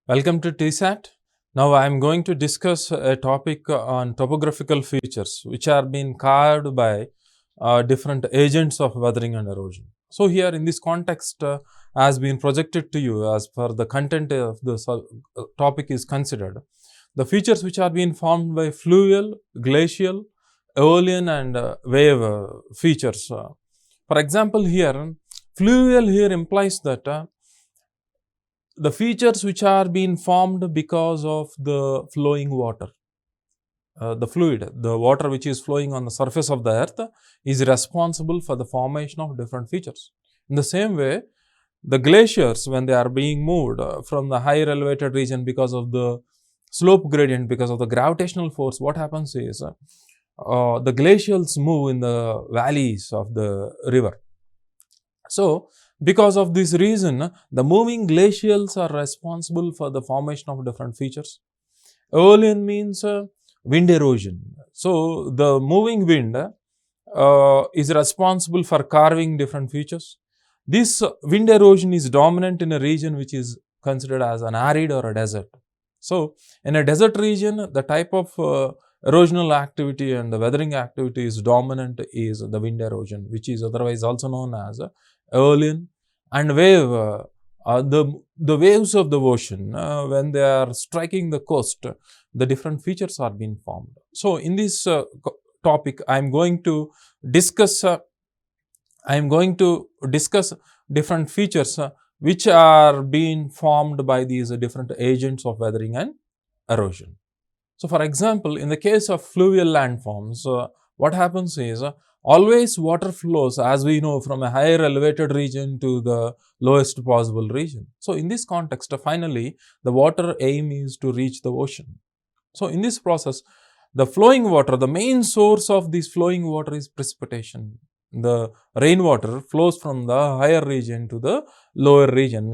Welcome to TSAT. Now I am going to discuss a topic on topographical features which are being carved by different agents of weathering and erosion. So here in this context has been projected to you as per the content of the topic is considered. The features which are being formed by fluvial, glacial, Aeolian and wave features. For example, here fluvial here implies that the features which are being formed because of the flowing water, the fluid, the water which is flowing on the surface of the earth is responsible for the formation of different features. In the same way, the glaciers, when they are being moved from the higher elevated region because of the slope gradient, because of the gravitational force, what happens is the glacials move in the valleys of the river. So, because of this reason, the moving glacials are responsible for the formation of different features. Aeolian means wind erosion. So, the moving wind is responsible for carving different features. This wind erosion is dominant in a region which is considered as an arid or a desert. So, in a desert region, the type of erosional activity and the weathering activity is dominant is the wind erosion, which is otherwise also known as Aeolian. And wave, the waves of the ocean, when they are striking the coast, the different features are being formed. So, in this topic, I am going to discuss different features which are being formed by these different agents of weathering and erosion. So, for example, in the case of fluvial landforms, what happens is always water flows, as we know, from a higher elevated region to the lowest possible region. So, in this context, finally, the water aim is to reach the ocean. So, in this process, the flowing water, the main source of this flowing water is precipitation. The rainwater flows from the higher region to the lower region.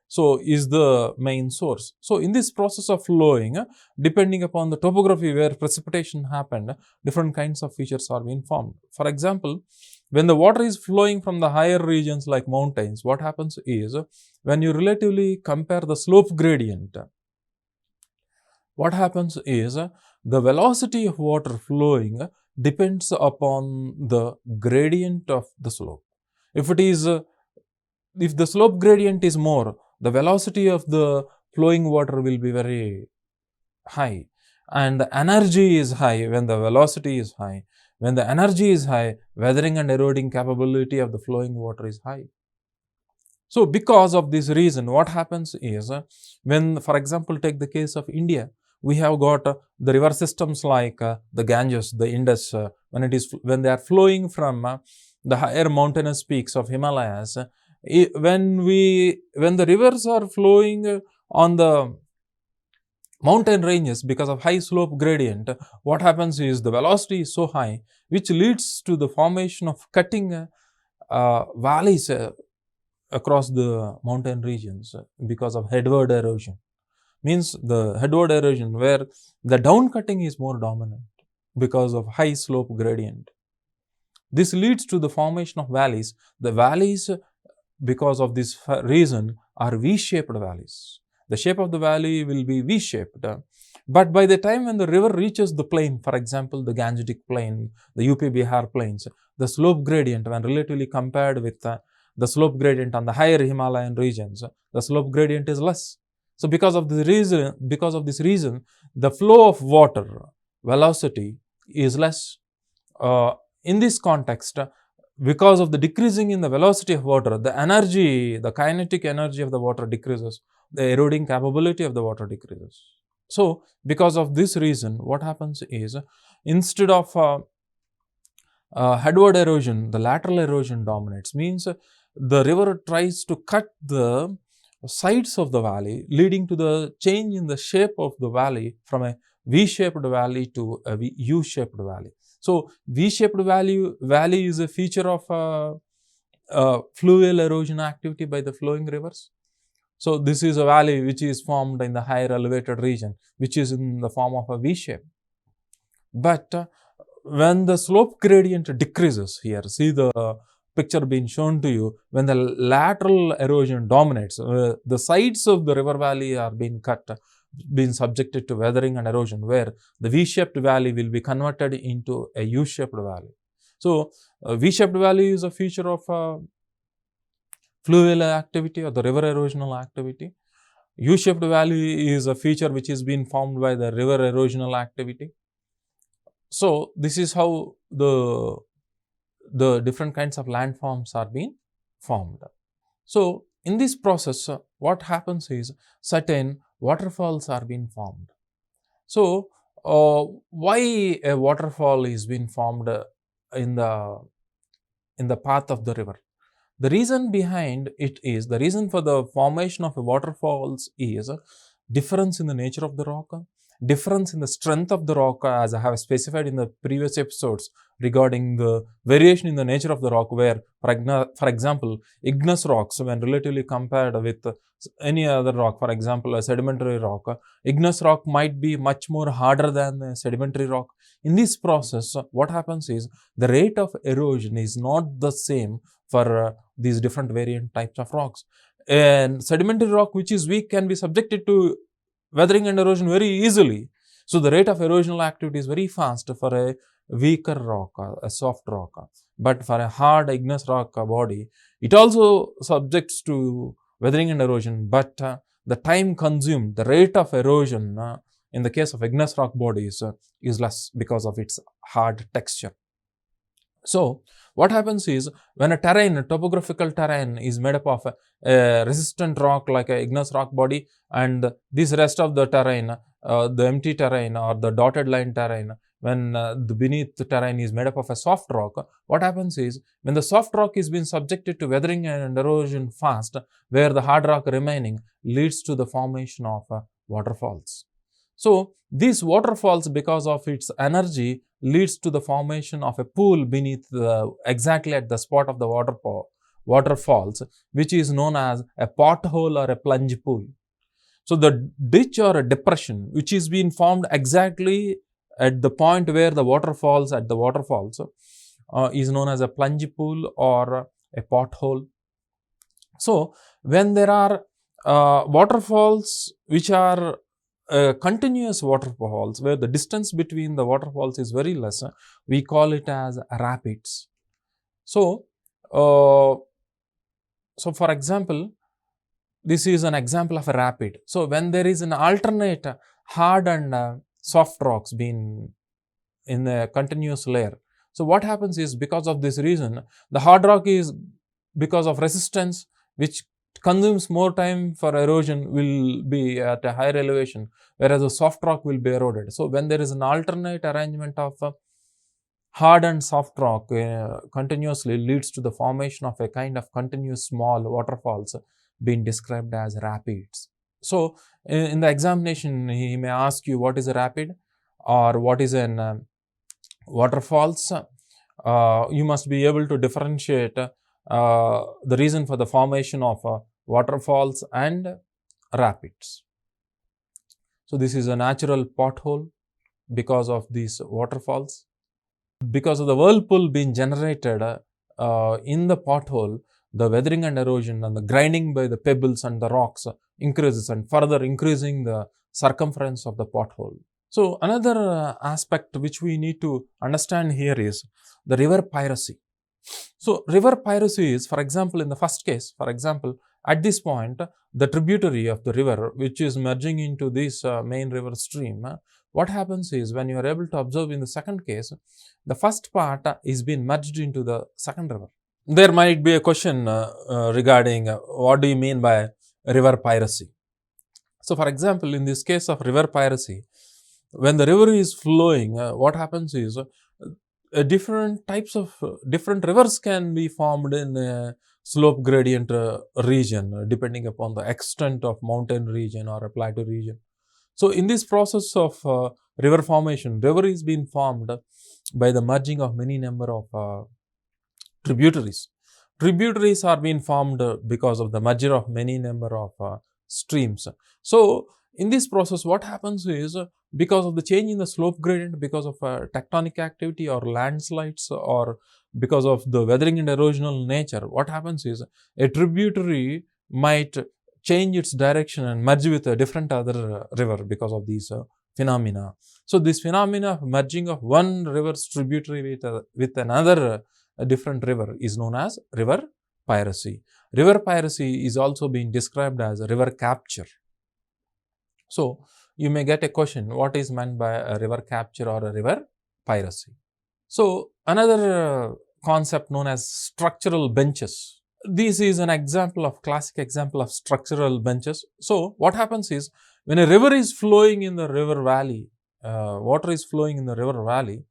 So, is the main source. So, in this process of flowing, depending upon the topography where precipitation happened, different kinds of features are being formed. For example, when the water is flowing from the higher regions like mountains, what happens is, when you relatively compare the slope gradient, what happens is, the velocity of water flowing depends upon the gradient of the slope. If the slope gradient is more, the velocity of the flowing water will be very high, and the energy is high when the velocity is high. When the energy is high, weathering and eroding capability of the flowing water is high. So, because of this reason, what happens is, when, for example, take the case of India, we have got the river systems like the Ganges, the Indus, when they are flowing from the higher mountainous peaks of Himalayas. When the rivers are flowing on the mountain ranges because of high slope gradient, what happens is the velocity is so high, which leads to the formation of cutting valleys across the mountain regions because of headward erosion. Means the headward erosion where the down cutting is more dominant because of high slope gradient. This leads to the formation of valleys. The valleys, because of this reason, are V-shaped valleys. The shape of the valley will be V-shaped. But by the time when the river reaches the plain, for example, the Gangetic plain, the UP-Bihar plains, the slope gradient, when relatively compared with the slope gradient on the higher Himalayan regions, the slope gradient is less. So, because of this reason, the flow of water velocity is less. In this context, because of the decreasing in the velocity of water, the energy, the kinetic energy of the water decreases, the eroding capability of the water decreases. So, because of this reason, what happens is, instead of headward erosion, the lateral erosion dominates. Means the river tries to cut the sides of the valley, leading to the change in the shape of the valley from a V-shaped valley to a U-shaped valley. So, V-shaped valley is a feature of fluvial erosion activity by the flowing rivers. So, this is a valley which is formed in the higher elevated region, which is in the form of a V-shape. But when the slope gradient decreases here, see the picture being shown to you, when the lateral erosion dominates, the sides of the river valley are being cut, being subjected to weathering and erosion, where the V-shaped valley will be converted into a U-shaped valley. So, V-shaped valley is a feature of fluvial activity or the river erosional activity. U-shaped valley is a feature which is being formed by the river erosional activity. So, this is how the different kinds of landforms are being formed. So, in this process, what happens is certain waterfalls are being formed. So, why a waterfall is being formed in the path of the river? The reason behind it is, the reason for the formation of a waterfalls is difference in the nature of the rock, difference in the strength of the rock, as I have specified in the previous episodes regarding the variation in the nature of the rock, where for example, igneous rocks, when relatively compared with any other rock, for example a sedimentary rock, igneous rock might be much more harder than a sedimentary rock. In this process, what happens is the rate of erosion is not the same for these different variant types of rocks. And sedimentary rock which is weak can be subjected to weathering and erosion very easily. So, the rate of erosional activity is very fast for a weaker rock, a soft rock. But for a hard igneous rock body, it also subjects to weathering and erosion, but the time consumed, the rate of erosion in the case of igneous rock bodies is less because of its hard texture. So, what happens is, when a topographical terrain is made up of a resistant rock like a igneous rock body, and this rest of the terrain, the empty terrain or the dotted line terrain, when the beneath the terrain is made up of a soft rock, what happens is, when the soft rock is being subjected to weathering and erosion fast, where the hard rock remaining leads to the formation of waterfalls. So, these waterfalls, because of its energy, leads to the formation of a pool beneath exactly at the spot of the waterfalls, which is known as a pothole or a plunge pool. So, the ditch or a depression which is being formed exactly at the point where the waterfalls is known as a plunge pool or a pothole. So, when there are waterfalls which are continuous waterfalls, where the distance between the waterfalls is very less, we call it as rapids. So, for example, this is an example of a rapid. So, when there is an alternate hard and soft rocks being in a continuous layer, so what happens is, because of this reason, the hard rock is, because of resistance which consumes more time for erosion, will be at a higher elevation, whereas the soft rock will be eroded. So, when there is an alternate arrangement of hard and soft rock continuously, leads to the formation of a kind of continuous small waterfalls being described as rapids. So, in the examination, he may ask you what is a rapid or what is an waterfalls. You must be able to differentiate the reason for the formation of waterfalls and rapids. So, this is a natural pothole because of these waterfalls. Because of the whirlpool being generated in the pothole, the weathering and erosion and the grinding by the pebbles and the rocks increases, and further increasing the circumference of the pothole. So, another aspect which we need to understand here is the river piracy. So, river piracy is, for example, in the first case, for example, at this point, the tributary of the river which is merging into this main river stream, what happens is, when you are able to observe in the second case, the first part is being merged into the second river. There might be a question regarding what do you mean by river piracy. So, for example, in this case of river piracy, when the river is flowing, what happens is, different types of different rivers can be formed in a slope gradient region, depending upon the extent of mountain region or a plateau region. So, in this process of river formation, river is being formed by the merging of many number of tributaries. Tributaries are being formed because of the merger of many number of streams. So, In this process, what happens is because of the change in the slope gradient, because of tectonic activity or landslides, or because of the weathering and erosional nature, what happens is a tributary might change its direction and merge with a different other river because of these phenomena. So, this phenomena of merging of one river's tributary with another different river is known as river piracy. River piracy is also being described as river capture. So, you may get a question, what is meant by a river capture or a river piracy? So, another concept known as structural benches. This is an example of classic example of structural benches. So, what happens is when a river is flowing in the river valley, water is flowing in the river valley,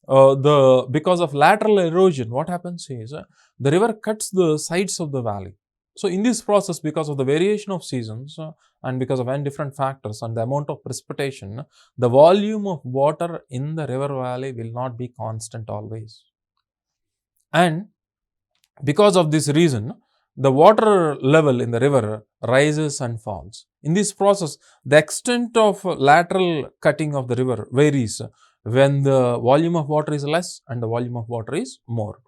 because of lateral erosion, what happens is the river cuts the sides of the valley. So, in this process, because of the variation of seasons and because of n different factors and the amount of precipitation, the volume of water in the river valley will not be constant always. And because of this reason, the water level in the river rises and falls. In this process, the extent of lateral cutting of the river varies when the volume of water is less and the volume of water is more.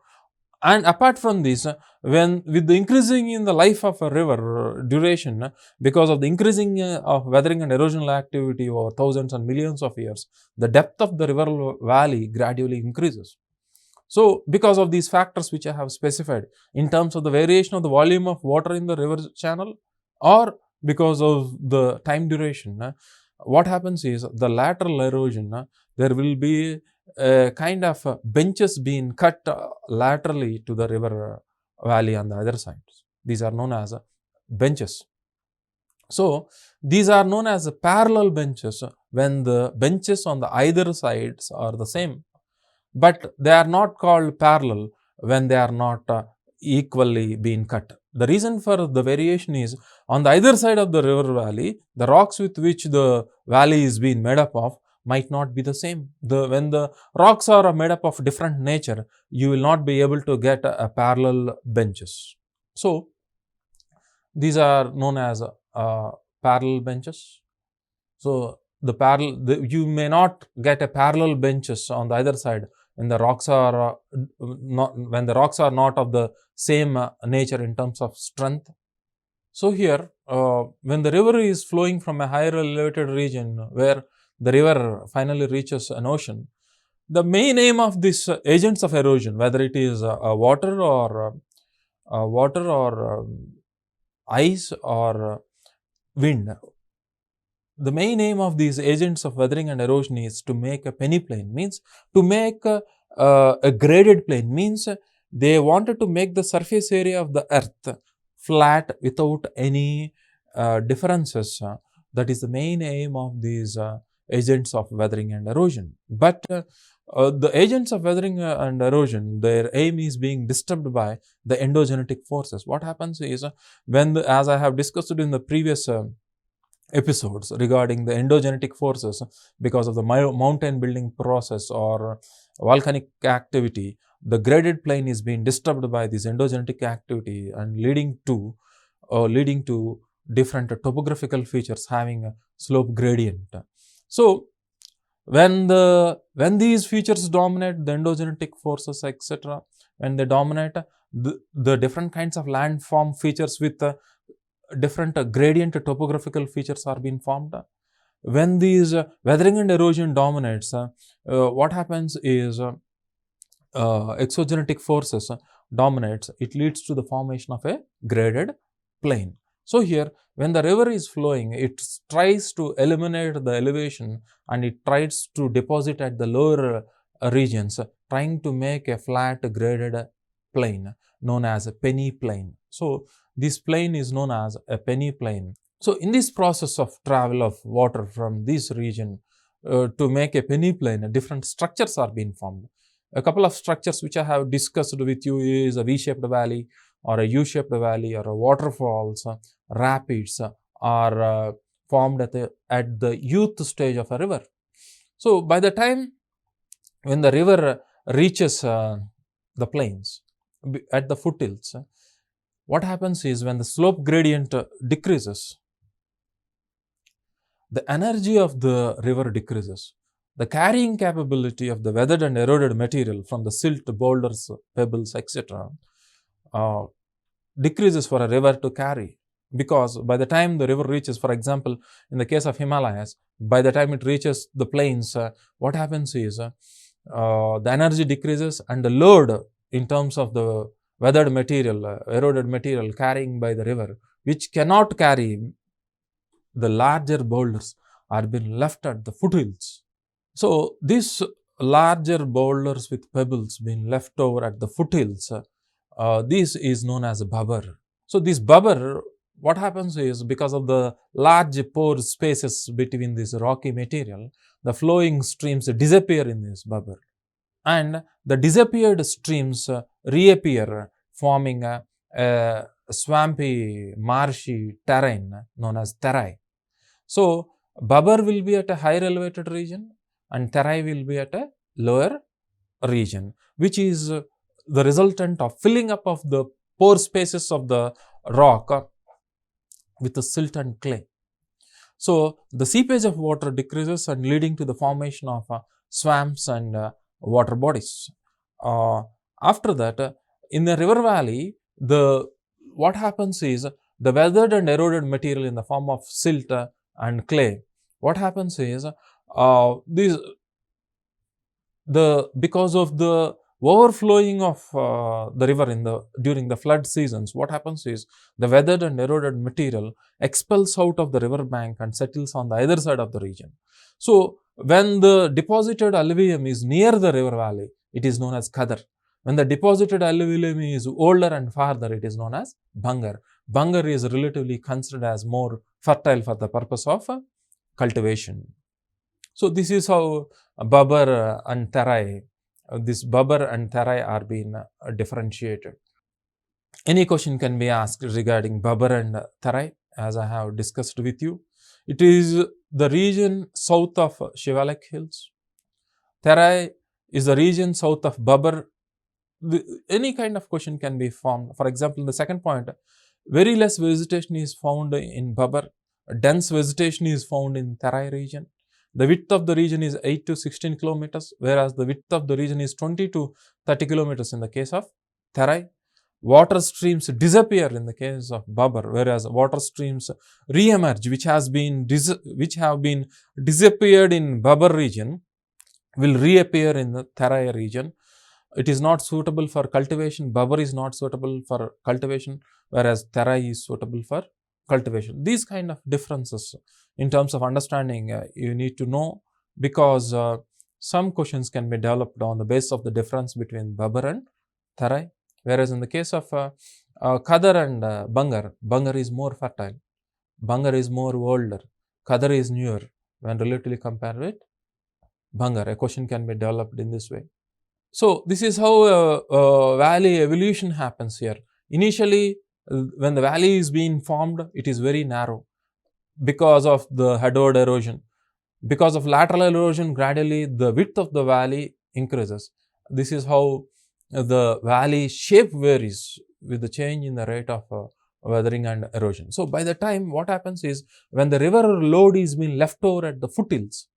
And apart from this, when with the increasing in the life of a river duration, because of the increasing of weathering and erosional activity over thousands and millions of years, the depth of the river valley gradually increases. So, because of these factors which I have specified in terms of the variation of the volume of water in the river channel, or because of the time duration, what happens is the lateral erosion, there will be a kind of benches being cut laterally to the river valley on the other side. These are known as benches. So, these are known as parallel benches when the benches on the either sides are the same, but they are not called parallel when they are not equally being cut. The reason for the variation is on the either side of the river valley, the rocks with which the valley is being made up of might not be the same. When the rocks are made up of different nature, you will not be able to get a parallel benches. So, these are known as parallel benches. So, you may not get a parallel benches on the other side when the rocks are not of the same nature in terms of strength. So, here when the river is flowing from a higher elevated region where the river finally reaches an ocean, the main aim of these agents of erosion, whether it is water or ice or wind, the main aim of these agents of weathering and erosion is to make a peneplain, means to make a graded plane, means they wanted to make the surface area of the earth flat without any differences. That is the main aim of these agents of weathering and erosion. But the agents of weathering and erosion, their aim is being disturbed by the endogenetic forces. What happens is as I have discussed in the previous episodes regarding the endogenetic forces, because of the mountain building process or volcanic activity, the graded plane is being disturbed by this endogenetic activity and leading to different topographical features having a slope gradient. So, when these features dominate, the endogenetic forces, etc., when they dominate, the different kinds of landform features with different gradient topographical features are being formed. When these weathering and erosion dominates, what happens is exogenetic forces dominates, it leads to the formation of a graded plane. So, here when the river is flowing, it tries to eliminate the elevation and it tries to deposit at the lower regions, trying to make a flat graded plane known as a peneplain. So, this plane is known as a peneplain. So, in this process of travel of water from this region to make a peneplain, different structures are being formed. A couple of structures which I have discussed with you is a V-shaped valley or a U-shaped valley or a waterfalls, rapids are formed at the youth stage of a river. So, by the time when the river reaches the plains at the foothills, what happens is when the slope gradient decreases, the energy of the river decreases. The carrying capability of the weathered and eroded material from the silt, boulders, pebbles, etc. Decreases for a river to carry, because by the time the river reaches, for example, in the case of Himalayas, by the time it reaches the plains, what happens is the energy decreases and the load in terms of the weathered material, eroded material carrying by the river, which cannot carry the larger boulders, are being left at the foothills. So, these larger boulders with pebbles being left over at the foothills, this is known as 𝗹𝗶. So, this 𝗹𝗶, what happens is, because of the large pore spaces between this rocky material, the flowing streams disappear in this 𝗹𝗶, and the disappeared streams reappear, forming a swampy, marshy terrain known as 𝗧𝗦. So, 𝗹𝗶 will be at a higher elevated region and 𝗧𝗦 will be at a lower region, which is the resultant of filling up of the pore spaces of the rock with the silt and clay. So, the seepage of water decreases and leading to the formation of swamps and water bodies. After that, in the river valley, what happens is, the weathered and eroded material in the form of silt and clay, what happens is, because of the overflowing of the river during the flood seasons, what happens is, the weathered and eroded material expels out of the river bank and settles on the other side of the region. So, when the deposited alluvium is near the river valley, it is known as 𝗂𝗽𝗱. When the deposited alluvium is older and farther, it is known as 𝗏𝗿𝗃. 𝗏𝗃 is relatively considered as more fertile for the purpose of cultivation. So, this is how 𝗹𝗶 and 𝗧𝗦, this 𝗹𝗶 and 𝗧𝗦 are being differentiated. Any question can be asked regarding 𝗹𝗶 and 𝗧𝗦, as I have discussed with you. It is the region south of Shivalik Hills. 𝗧𝗦 is the region south of 𝗹𝗶. Any kind of question can be formed. For example, the second point, very less vegetation is found in 𝗹𝗶. Dense vegetation is found in 𝗧𝗦 region. The width of the region is 8 to 16 kilometers, whereas the width of the region is 20 to 30 kilometers in the case of 𝗧𝗦. Water streams disappear in the case of 𝗹𝗶, whereas water streams re-emerge, which have been disappeared in 𝗹𝗶 region, will reappear in the 𝗧𝗦 region. It is not suitable for cultivation. 𝗹𝗶 is not suitable for cultivation, whereas 𝗧𝗦 is suitable for cultivation. These kind of differences in terms of understanding you need to know, because some questions can be developed on the basis of the difference between 𝗹𝗶 and 𝗧𝗦. Whereas in the case of 𝗂𝗃 and 𝗏𝗃, 𝗏𝗃 is more fertile, 𝗏𝗃 is more older, 𝗂𝗃 is newer when relatively compared with 𝗏𝗃. A question can be developed in this way. So, this is how valley evolution happens here. Initially, when the valley is being formed, it is very narrow because of the headward erosion. Because of lateral erosion, gradually the width of the valley increases. This is how the valley shape varies with the change in the rate of weathering and erosion. So, by the time what happens is, when the river load is being left over at the foothills,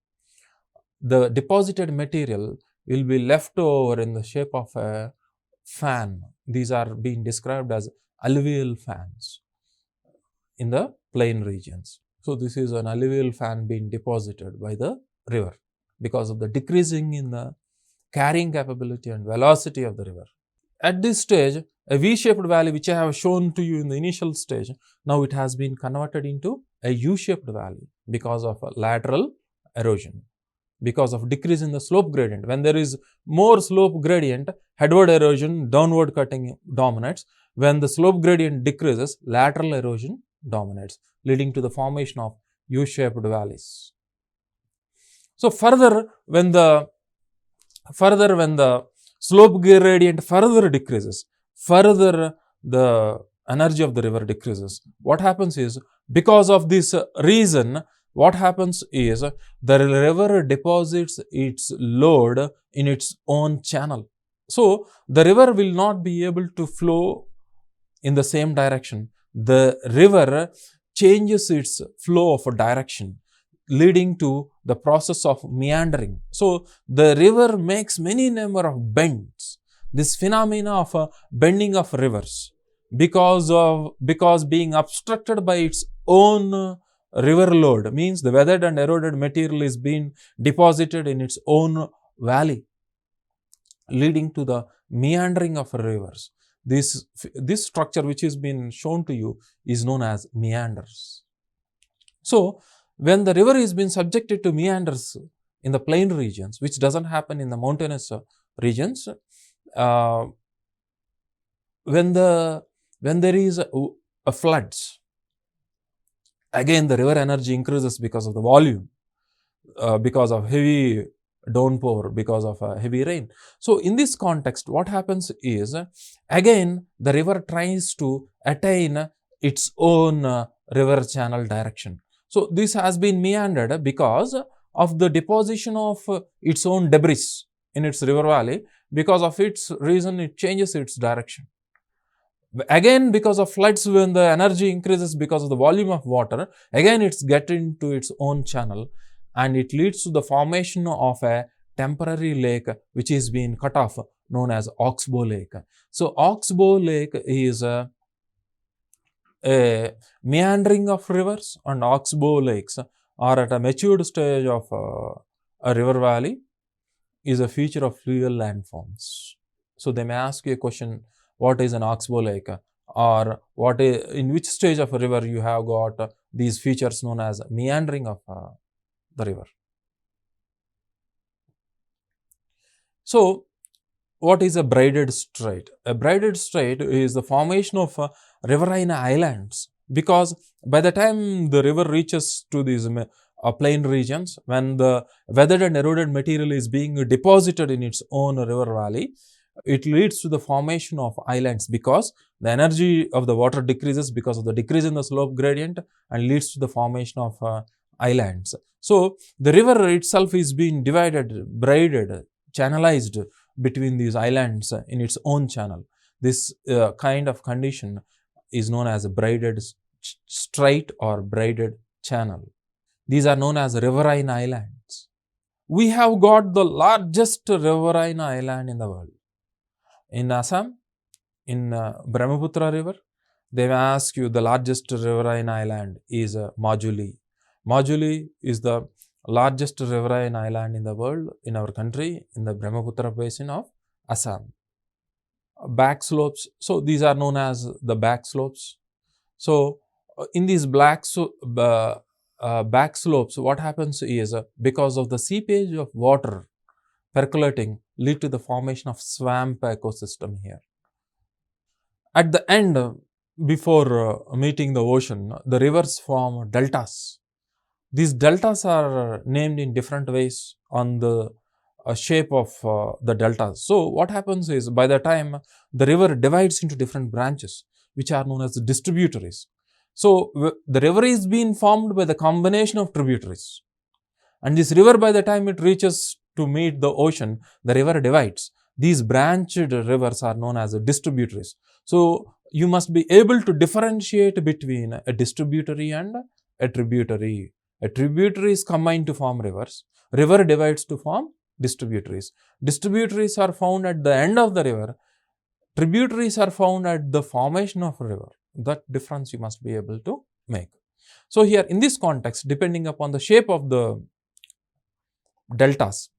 the deposited material will be left over in the shape of a fan. These are being described as alluvial fans in the plain regions. So, this is an alluvial fan being deposited by the river because of the decreasing in the carrying capability and velocity of the river. At this stage, a V-shaped valley, which I have shown to you in the initial stage, now it has been converted into a U-shaped valley because of lateral erosion, because of decrease in the slope gradient. When there is more slope gradient, headward erosion, downward cutting dominates. When the slope gradient decreases, lateral erosion dominates, leading to the formation of U-shaped valleys. So, further when the slope gradient further decreases, further the energy of the river decreases. What happens is, because of this reason, what happens is, the river deposits its load in its own channel. So, the river will not be able to flow in the same direction. The river changes its flow of direction. leading to the process of meandering. So, the river makes many number of bends. This phenomena of bending of rivers because being obstructed by its own river load means the weathered and eroded material is being deposited in its own valley, leading to the meandering of rivers. This structure which is been shown to you is known as meanders. So, when the river is being subjected to meanders in the plain regions, which doesn't happen in the mountainous regions, when there is a floods, again the river energy increases because of the volume, because of heavy downpour, because of heavy rain. So, in this context, what happens is, again the river tries to attain its own river channel direction. So, this has been meandered because of the deposition of its own debris in its river valley. Because of its reason, it changes its direction. Again, because of floods, when the energy increases because of the volume of water, again it's get into its own channel, and it leads to the formation of a temporary lake which is being cut off, known as 𝗧𝗧 Lake. So, 𝗧𝗧 Lake is a meandering of rivers, and 𝗧𝗧 lakes are at a matured stage of a river valley, is a feature of fluvial landforms. So, they may ask you a question, what is an 𝗧𝗧 lake, or in which stage of a river you have got these features known as meandering of the river. So, what is a braided strait? A braided strait is the formation of riverine islands, because by the time the river reaches to these plain regions, when the weathered and eroded material is being deposited in its own river valley, it leads to the formation of islands, because the energy of the water decreases because of the decrease in the slope gradient, and leads to the formation of islands. So, the river itself is being divided, braided, channelized between these islands in its own channel. This kind of condition is known as a braided strait or braided channel. These are known as riverine islands. We have got the largest riverine island in the world. In Assam, in Brahmaputra river, they may ask you the largest riverine island is Majuli. Majuli is the largest riverine island in the world, in our country, in the Brahmaputra basin of Assam. Back slopes, so these are known as the back slopes. So, in these back slopes, what happens is, because of the seepage of water percolating, lead to the formation of swamp ecosystem here. At the end, before meeting the ocean, the rivers form deltas. These deltas are named in different ways on the shape of the deltas. So, what happens is, by the time the river divides into different branches, which are known as distributaries. So, the river is being formed by the combination of tributaries, and this river, by the time it reaches to meet the ocean, the river divides. These branched rivers are known as distributaries. So, you must be able to differentiate between a distributary and a tributary. A tributary is combined to form rivers. River divides to form distributaries. Distributaries are found at the end of the river. Tributaries are found at the formation of a river. That difference you must be able to make. So, here in this context, depending upon the shape of the deltas.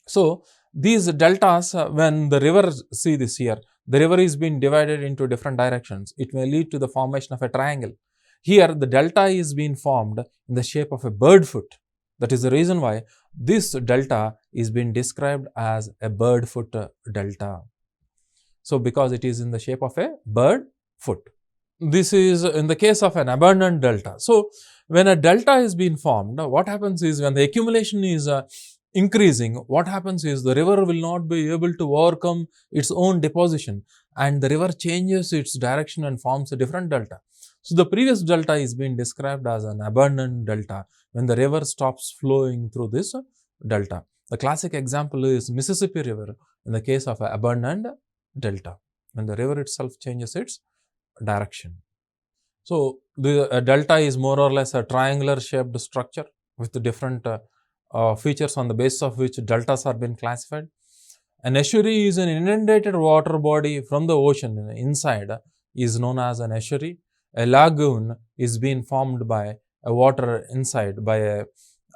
So, these deltas, when the river, see this here, the river is being divided into different directions. It may lead to the formation of a triangle. Here, the delta is being formed in the shape of a bird foot. That is the reason why this delta is being described as a bird foot delta. So, because it is in the shape of a bird foot. This is in the case of an abundant delta. So, when a delta is being formed, what happens is, when the accumulation is increasing, what happens is, the river will not be able to overcome its own deposition, and the river changes its direction and forms a different delta. So, the previous delta is being described as an abundant delta, when the river stops flowing through this delta. The classic example is Mississippi River in the case of an abundant delta, when the river itself changes its direction. So, the delta is more or less a triangular shaped structure with the different features on the basis of which deltas are being classified. An estuary is an inundated water body from the ocean inside is known as an estuary. A lagoon is being formed by a water inside by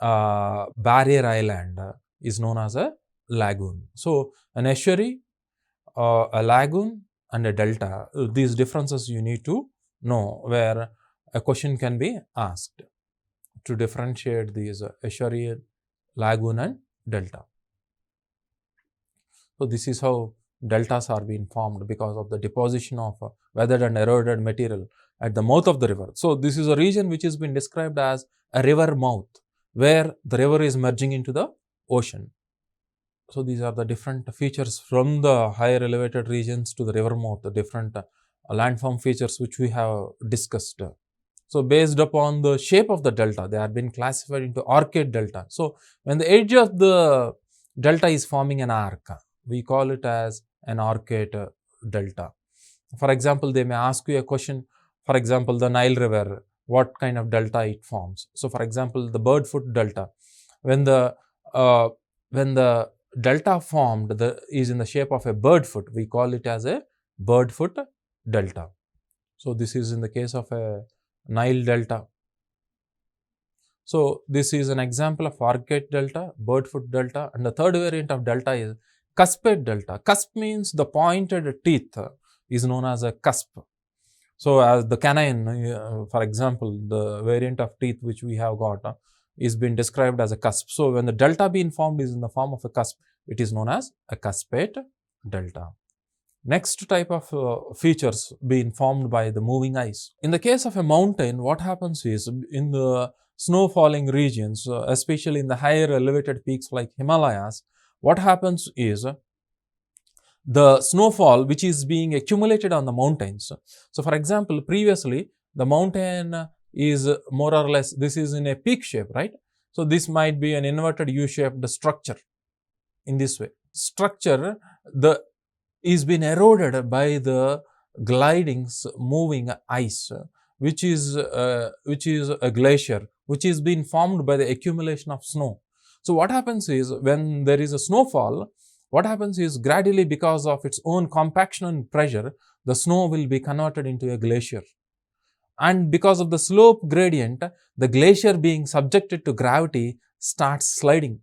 a barrier island is known as a lagoon. So, an estuary, a lagoon and a delta, these differences you need to know, where a question can be asked to differentiate these estuary, lagoon and delta. So, this is how deltas are being formed because of the deposition of weathered and eroded material at the mouth of the river. So, this is a region which has been described as a river mouth, where the river is merging into the ocean. So, these are the different features from the higher elevated regions to the river mouth, the different landform features which we have discussed. So, based upon the shape of the delta, they have been classified into arcade delta. So, when the edge of the delta is forming an arc, we call it as an arcade delta. For example, they may ask you a question, for example, the Nile River, what kind of delta it forms. So, for example, the bird foot delta, when the delta formed is in the shape of a bird foot, we call it as a bird foot delta. So, this is in the case of a Nile delta. So, this is an example of arcade delta, bird foot delta, and the third variant of delta is cusped delta. Cusp means the pointed teeth is known as a cusp. So, as the canine, for example, the variant of teeth which we have got is been described as a cusp. So, when the delta being formed is in the form of a cusp, it is known as a cusped delta. Next type of features being formed by the moving ice. In the case of a mountain, what happens is in the snow falling regions, especially in the higher elevated peaks like Himalayas, what happens is the snowfall which is being accumulated on the mountains. So, for example, previously the mountain is more or less, this is in a peak shape, right? So, this might be an inverted U-shaped structure in this way. Structure is being eroded by the gliding moving ice, which is a glacier, which is being formed by the accumulation of snow. So, what happens is when there is a snowfall, what happens is gradually because of its own compaction and pressure, the snow will be converted into a glacier. And because of the slope gradient, the glacier being subjected to gravity starts sliding.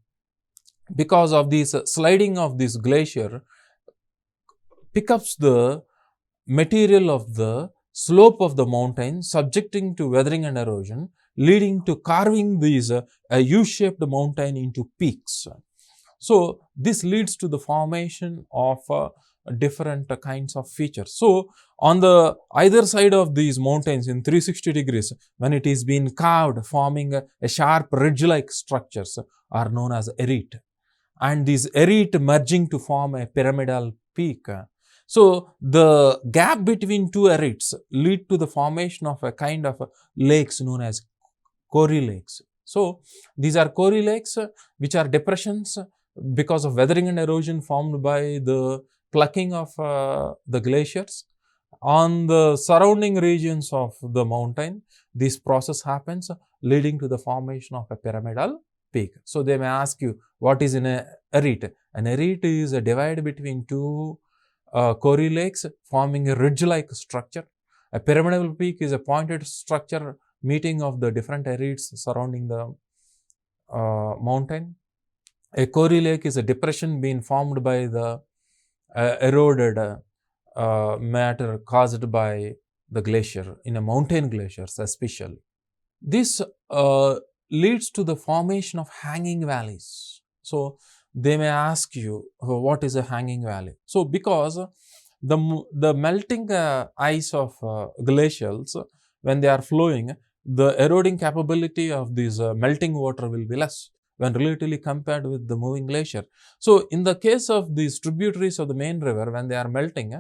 Because of this sliding of this glacier, picks up the material of the slope of the mountain, subjecting to weathering and erosion, leading to carving these a U-shaped mountain into peaks. So, this leads to the formation of different kinds of features. So, on the either side of these mountains in 360 degrees, when it is being carved, forming a sharp ridge-like structures are known as arete. And these arete merging to form a pyramidal peak. So, the gap between two aretes lead to the formation of a kind of lakes known as 𝗂𝗽 lakes. So, these are 𝗂𝗽 lakes which are depressions because of weathering and erosion formed by the plucking of the glaciers. On the surrounding regions of the mountain, this process happens leading to the formation of a pyramidal peak. So, they may ask you what is an arete. An arete is a divide between two 𝗂𝗽 lakes forming a ridge-like structure. A pyramidal peak is a pointed structure meeting of the different aretes surrounding the mountain. A 𝗂𝗽 lake is a depression being formed by the eroded matter caused by the glacier, in a mountain glaciers especially. This leads to the formation of hanging valleys. So, they may ask you what is a hanging valley. So, because the melting ice of glacials, when they are flowing, the eroding capability of this melting water will be less when relatively compared with the moving glacier. So, in the case of these tributaries of the main river, when they are melting,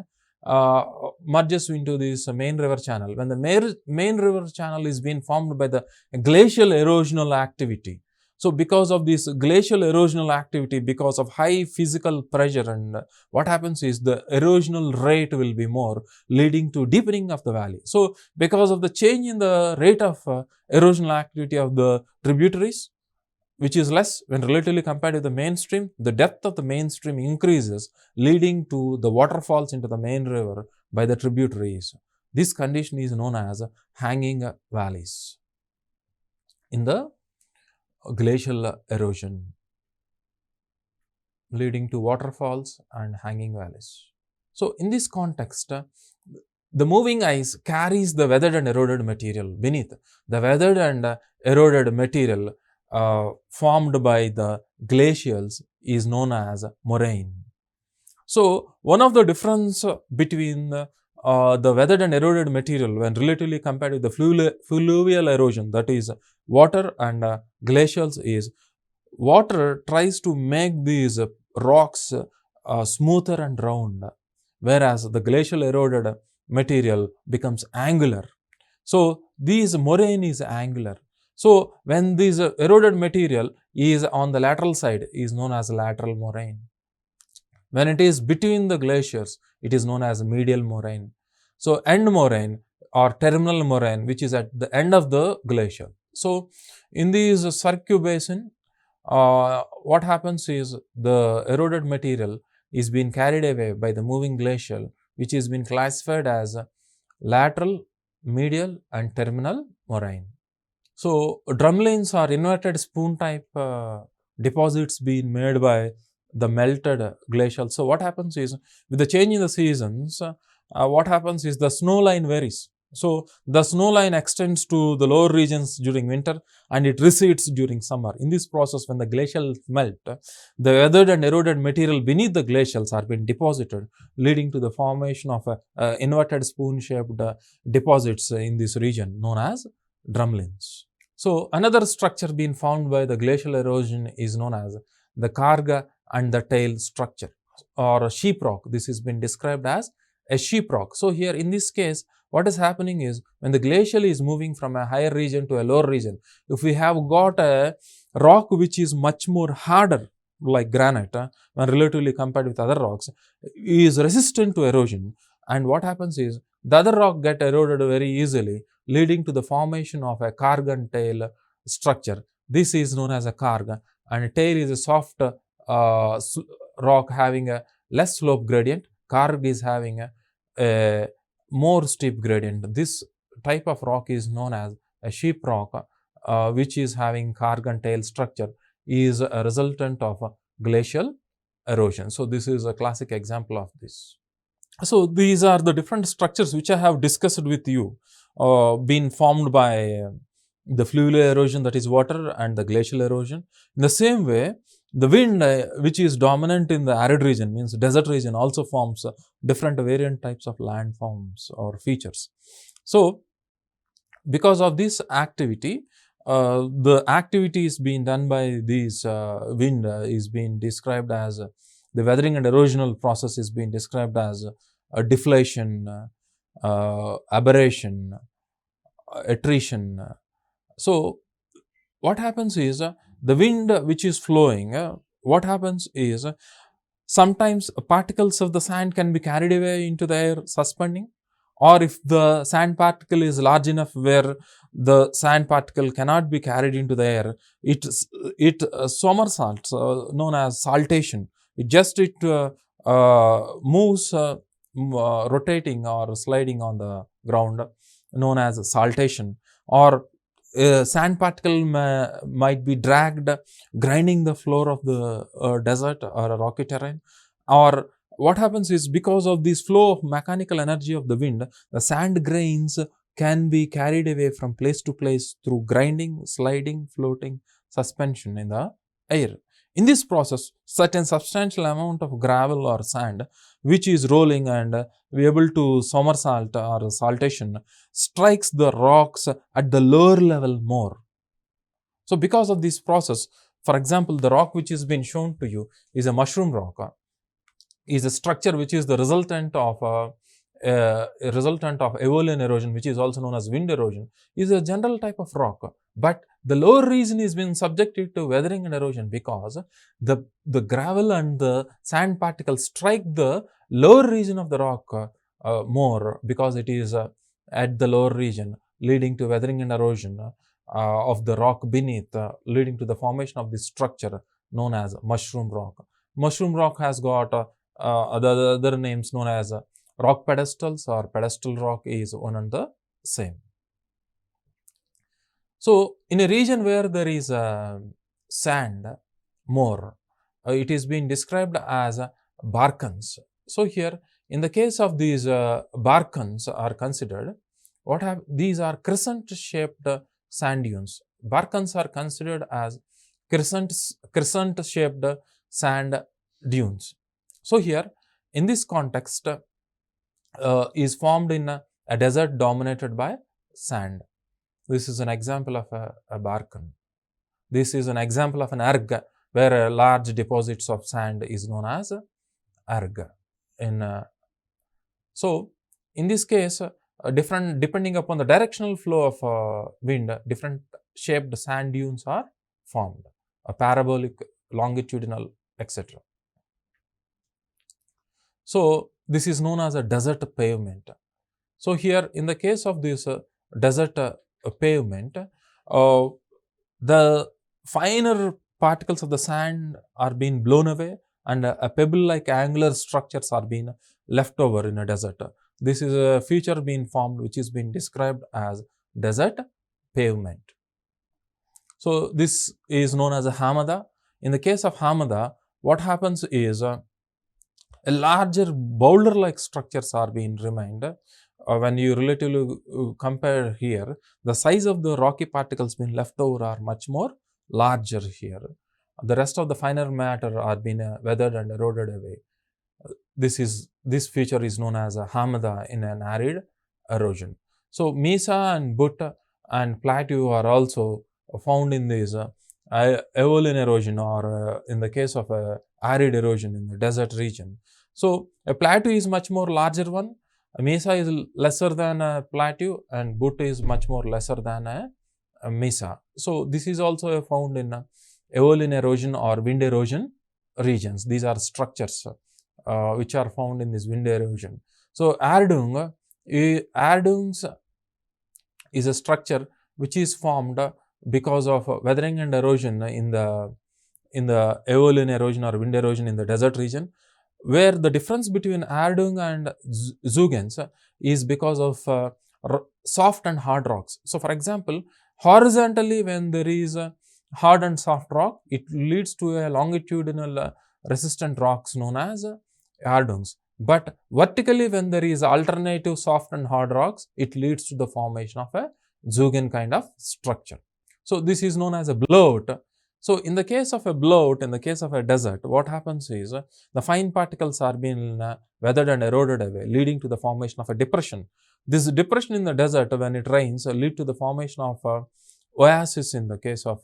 merges into this main river channel. When the main river channel is being formed by the glacial erosional activity. So, because of this glacial erosional activity, because of high physical pressure, and what happens is the erosional rate will be more, leading to deepening of the valley. So, because of the change in the rate of erosional activity of the tributaries, which is less when relatively compared with the mainstream, the depth of the mainstream increases, leading to the waterfalls into the main river by the tributaries. This condition is known as hanging valleys in the glacial erosion, leading to waterfalls and hanging valleys. So, in this context, the moving ice carries the weathered and eroded material beneath. The weathered and eroded material formed by the glacials is known as moraine. So, one of the difference between the weathered and eroded material when relatively compared with the fluvial erosion, that is water and glacials, is water tries to make these rocks smoother and round, whereas the glacial eroded material becomes angular. So, these moraine is angular. So, when this eroded material is on the lateral side is known as lateral moraine. When it is between the glaciers, it is known as medial moraine. So, end moraine or terminal moraine, which is at the end of the glacier. So, in these 𝗧 basin, what happens is the eroded material is being carried away by the moving glacial, which is been classified as lateral, medial and terminal moraine. So, drumlins are inverted spoon type deposits being made by the melted glacial. So, what happens is with the change in the seasons, what happens is the snow line varies. So, the snow line extends to the lower regions during winter and it recedes during summer. In this process, when the glacials melt, the weathered and eroded material beneath the glacials are being deposited, leading to the formation of inverted spoon-shaped deposits in this region known as drumlins. So, another structure being formed by the glacial erosion is known as the 𝗂𝗽𝗱 and the tail structure or sheep rock. This has been described as a sheep rock. So, here in this case, what is happening is when the glacial is moving from a higher region to a lower region, if we have got a rock which is much more harder like granite when relatively compared with other rocks, is resistant to erosion, and what happens is the other rock get eroded very easily, leading to the formation of a 𝗂𝗽 and tail structure. This is known as a 𝗂𝗽, and tail is a soft rock having a less slope gradient. 𝗂𝗽 is having a more steep gradient. This type of rock is known as a sheep rock, which is having 𝗂𝗽 and tail structure, is a resultant of glacial erosion. So, this is a classic example of this. So, these are the different structures which I have discussed with you, being formed by the fluvial erosion, that is water, and the glacial erosion. In the same way, the wind which is dominant in the arid region, means desert region, also forms different variant types of landforms or features. So, because of this activity, the activity is being done by these wind is being described as the weathering and erosional process is being described as a deflation, aberration, attrition. So, what happens is the wind which is flowing, what happens is sometimes particles of the sand can be carried away into the air suspending, or if the sand particle is large enough where the sand particle cannot be carried into the air, it somersaults, known as saltation. It moves rotating or sliding on the ground, known as saltation, or sand particle might be dragged, grinding the floor of the desert or a rocky terrain. Or what happens is, because of this flow of mechanical energy of the wind, the sand grains can be carried away from place to place through grinding, sliding, floating, suspension in the air. In this process, certain substantial amount of gravel or sand which is rolling and be able to somersault or saltation strikes the rocks at the lower level more. So, because of this process, for example, the rock which has been shown to you is a mushroom rock, is a structure which is the resultant of Aeolian erosion, which is also known as wind erosion, is a general type of rock. But the lower region is being subjected to weathering and erosion because the gravel and the sand particles strike the lower region of the rock more, because it is at the lower region, leading to weathering and erosion. of the rock beneath, leading to the formation of this structure known as mushroom rock. Mushroom rock has got other names known as rock pedestals or pedestal rock is one and the same. So, in a region where there is sand more, it is being described as barkans. So, here in the case of these barkans are considered, these are crescent shaped sand dunes. Barkans are considered as crescent shaped sand dunes. So, here in this context is formed in a desert dominated by sand. This is an example of a barkan. This is an example of an erg, where large deposits of sand is known as erg. So, in this case, depending upon the directional flow of wind, different shaped sand dunes are formed, a parabolic, longitudinal, etc. So, this is known as a desert pavement. So, here in the case of this desert pavement, the finer particles of the sand are being blown away and a pebble-like angular structures are being left over in a desert. This is a feature being formed which is being described as desert pavement. So, this is known as a 𝗧𝗦𝗔𝗧. In the case of 𝗧𝗦𝗔𝗧, what happens is a larger boulder-like structures are being remained. When you relatively compare here, the size of the rocky particles being left over are much more larger here. The rest of the finer matter are being weathered and eroded away. This feature is known as a 𝗧𝗦𝗔𝗧 in an arid erosion. So, 𝗧 and 𝗧 and plateau are also found in this Aeolian erosion, or in the case of arid erosion in the desert region. So, a plateau is much more larger one, a 𝗧 is lesser than a plateau, and 𝗧 is much more lesser than a 𝗧. So, this is also found in Aeolian erosion or wind erosion regions. These are structures which are found in this wind erosion. So, 𝗏𝗏𝗏 is a structure which is formed because of weathering and erosion in the Aeolian erosion or wind erosion in the desert region, where the difference between 𝗏𝗏𝗏 and 𝗧𝗏𝗏𝗏 is because of soft and hard rocks. So, for example, horizontally when there is a hard and soft rock, it leads to a longitudinal resistant rocks known as 𝗏𝗏𝗏𝗏s. But vertically when there is alternative soft and hard rocks, it leads to the formation of a 𝗧𝗏𝗏 kind of structure. So, this is known as a blowout. So, in the case of a blowout, in the case of a desert, what happens is the fine particles are being weathered and eroded away, leading to the formation of a depression. This depression in the desert, when it rains, lead to the formation of oasis in the case of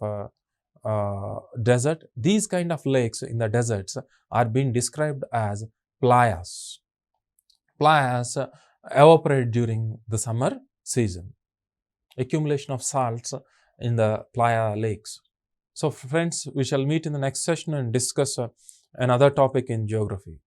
desert. These kind of lakes in the deserts are being described as playas. Playas evaporate during the summer season. Accumulation of salts in the playa lakes. So, friends, we shall meet in the next session and discuss another topic in geography.